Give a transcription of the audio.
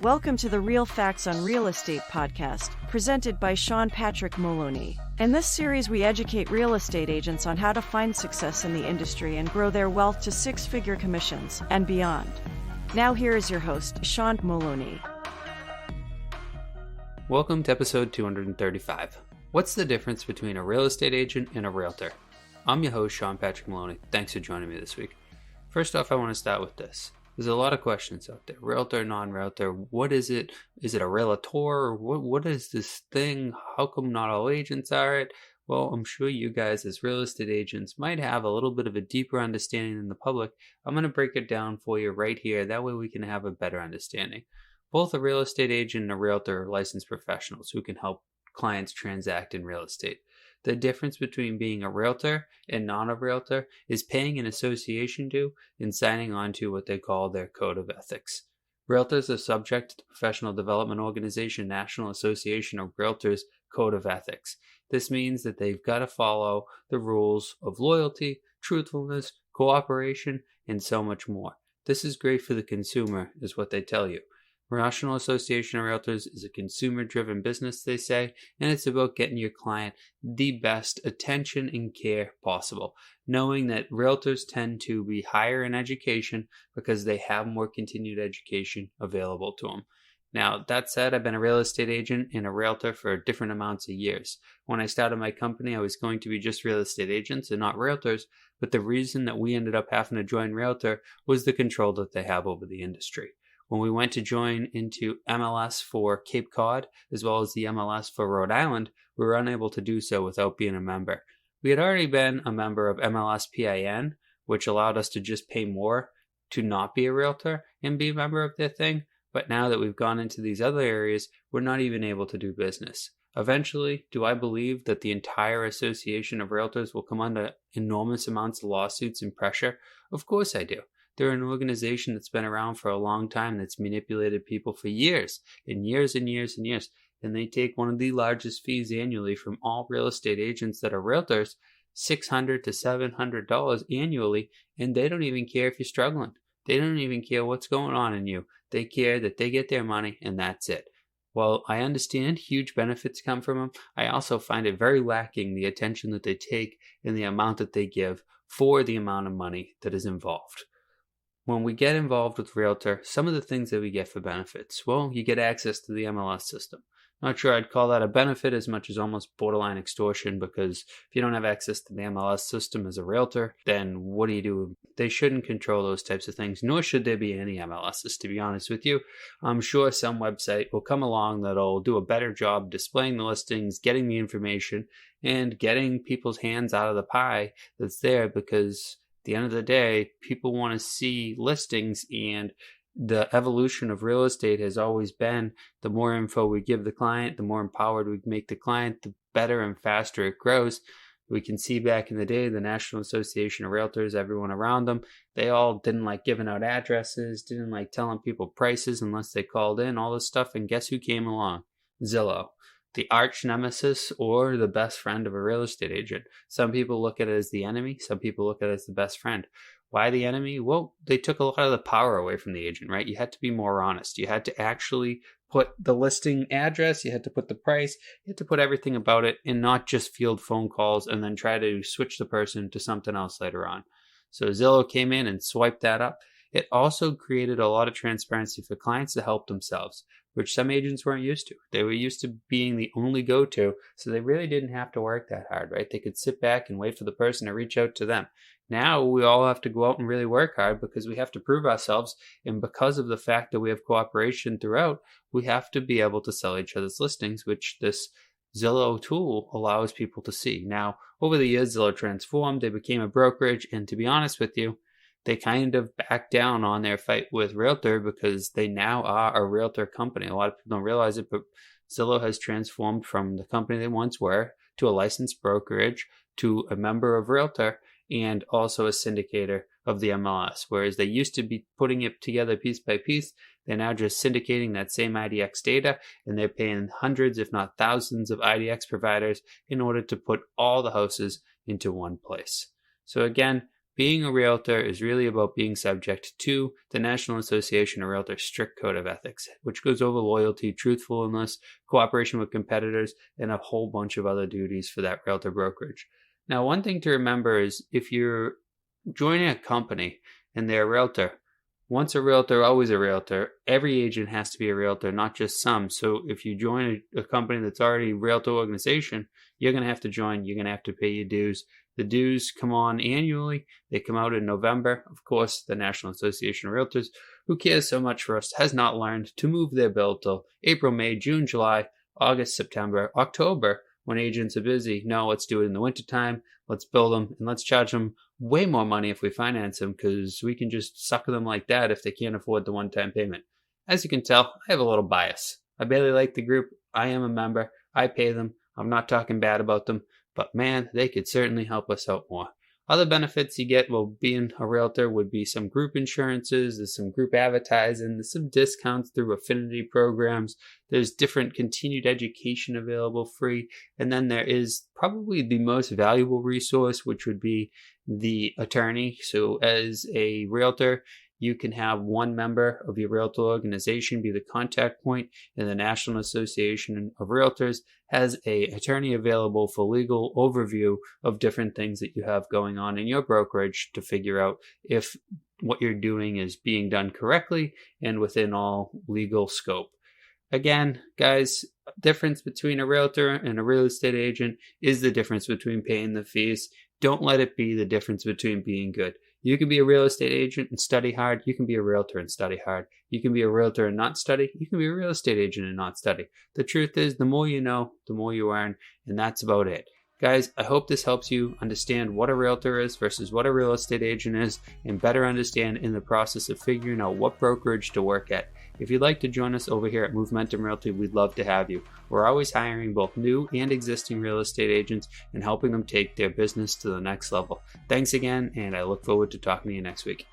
Welcome to the Real Facts on Real Estate podcast, presented by Sean Patrick Maloney. In this series, we educate real estate agents on how to find success in the industry and grow their wealth to six-figure commissions and beyond. Now here is your host, Sean Maloney. Welcome to episode 235. What's the difference between a real estate agent and a realtor? I'm your host, Sean Patrick Maloney. Thanks for joining me this week. First off, I want to start with this. There's a lot of questions out there. Realtor, non-realtor, what is it? Is it a realtor? What is this thing? How come not all agents are it? Well, I'm sure you guys as real estate agents might have a little bit of a deeper understanding than the public. I'm going to break it down for you right here. That way we can have a better understanding. Both a real estate agent and a realtor are licensed professionals who can help clients transact in real estate. The difference between being a realtor and non-realtor is paying an association due and signing on to what they call their code of ethics. Realtors are subject to the Professional Development Organization National Association of Realtors Code of Ethics. This means that they've got to follow the rules of loyalty, truthfulness, cooperation, and so much more. This is great for the consumer, is what they tell you. National Association of Realtors is a consumer-driven business, they say, and it's about getting your client the best attention and care possible, knowing that realtors tend to be higher in education because they have more continued education available to them. Now, that said, I've been a real estate agent and a realtor for different amounts of years. When I started my company, I was going to be just real estate agents and not realtors, but the reason that we ended up having to join realtor was the control that they have over the industry. When we went to join into MLS for Cape Cod, as well as the MLS for Rhode Island, we were unable to do so without being a member. We had already been a member of MLS PIN, which allowed us to just pay more to not be a realtor and be a member of their thing. But now that we've gone into these other areas, we're not even able to do business. Eventually, do I believe that the entire association of realtors will come under enormous amounts of lawsuits and pressure? Of course I do. They're an organization that's been around for a long time that's manipulated people for years and years and years and years. And they take one of the largest fees annually from all real estate agents that are realtors, $600 to $700 annually, and they don't even care if you're struggling. They don't even care what's going on in you. They care that they get their money and that's it. While I understand huge benefits come from them, I also find it very lacking the attention that they take and the amount that they give for the amount of money that is involved. When we get involved with Realtor, some of the things that we get for benefits, well, you get access to the MLS system. Not sure I'd call that a benefit as much as almost borderline extortion, because if you don't have access to the MLS system as a realtor, then what do you do? They shouldn't control those types of things, nor should there be any MLSs, to be honest with you. I'm sure some website will come along that'll do a better job displaying the listings, getting the information, and getting people's hands out of the pie that's there, because at the end of the day, people want to see listings, and the evolution of real estate has always been the more info we give the client, the more empowered we make the client, the better and faster it grows. We can see back in the day, the National Association of Realtors, everyone around them, they all didn't like giving out addresses, didn't like telling people prices unless they called in, all this stuff. And guess who came along? Zillow. The arch nemesis or the best friend of a real estate agent. Some people look at it as the enemy. Some people look at it as the best friend. Why the enemy? Well, they took a lot of the power away from the agent, right? You had to be more honest. You had to actually put the listing address. You had to put the price. You had to put everything about it and not just field phone calls and then try to switch the person to something else later on. So Zillow came in and swiped that up. It also created a lot of transparency for clients to help themselves, which some agents weren't used to. They were used to being the only go-to, so they really didn't have to work that hard, right? They could sit back and wait for the person to reach out to them. Now we all have to go out and really work hard because we have to prove ourselves, and because of the fact that we have cooperation throughout, we have to be able to sell each other's listings, which this Zillow tool allows people to see. Now, over the years, Zillow transformed. They became a brokerage, and to be honest with you, they kind of backed down on their fight with Realtor because they now are a Realtor company. A lot of people don't realize it, but Zillow has transformed from the company they once were to a licensed brokerage to a member of Realtor and also a syndicator of the MLS. Whereas they used to be putting it together piece by piece, they're now just syndicating that same IDX data, and they're paying hundreds, if not thousands, of IDX providers in order to put all the houses into one place. So again, Being a realtor is really about being subject to the National Association of Realtors strict code of ethics, which goes over loyalty, truthfulness, cooperation with competitors, and a whole bunch of other duties for that realtor brokerage. Now, one thing to remember is if you're joining a company and they're a realtor, once a realtor, always a realtor. Every agent has to be a realtor, not just some. So if you join a company that's already a realtor organization, you're going to have to join. You're going to have to pay your dues. The dues come on annually. They come out in November. Of course, the National Association of Realtors, who cares so much for us, has not learned to move their bill till April, May, June, July, August, September, October, when agents are busy. No, let's do it in the wintertime. Let's bill them and let's charge them way more money if we finance them, because we can just sucker them like that if they can't afford the one-time payment. As you can tell, I have a little bias. I barely like the group. I am a member. I pay them. I'm not talking bad about them, but man, they could certainly help us out more. Other benefits you get while being a realtor would be some group insurances, there's some group advertising, there's some discounts through affinity programs, there's different continued education available free, and then there is probably the most valuable resource, which would be the attorney. So as a realtor, you can have one member of your realtor organization be the contact point, and the National Association of Realtors has an attorney available for legal overview of different things that you have going on in your brokerage to figure out if what you're doing is being done correctly and within all legal scope. Again, guys, difference between a realtor and a real estate agent is the difference between paying the fees. Don't let it be the difference between being good. You can be a real estate agent and study hard. You can be a realtor and study hard. You can be a realtor and not study. You can be a real estate agent and not study. The truth is, the more you know, the more you earn, and that's about it. Guys, I hope this helps you understand what a realtor is versus what a real estate agent is, and better understand in the process of figuring out what brokerage to work at. If you'd like to join us over here at Movementum Realty, we'd love to have you. We're always hiring both new and existing real estate agents and helping them take their business to the next level. Thanks again, and I look forward to talking to you next week.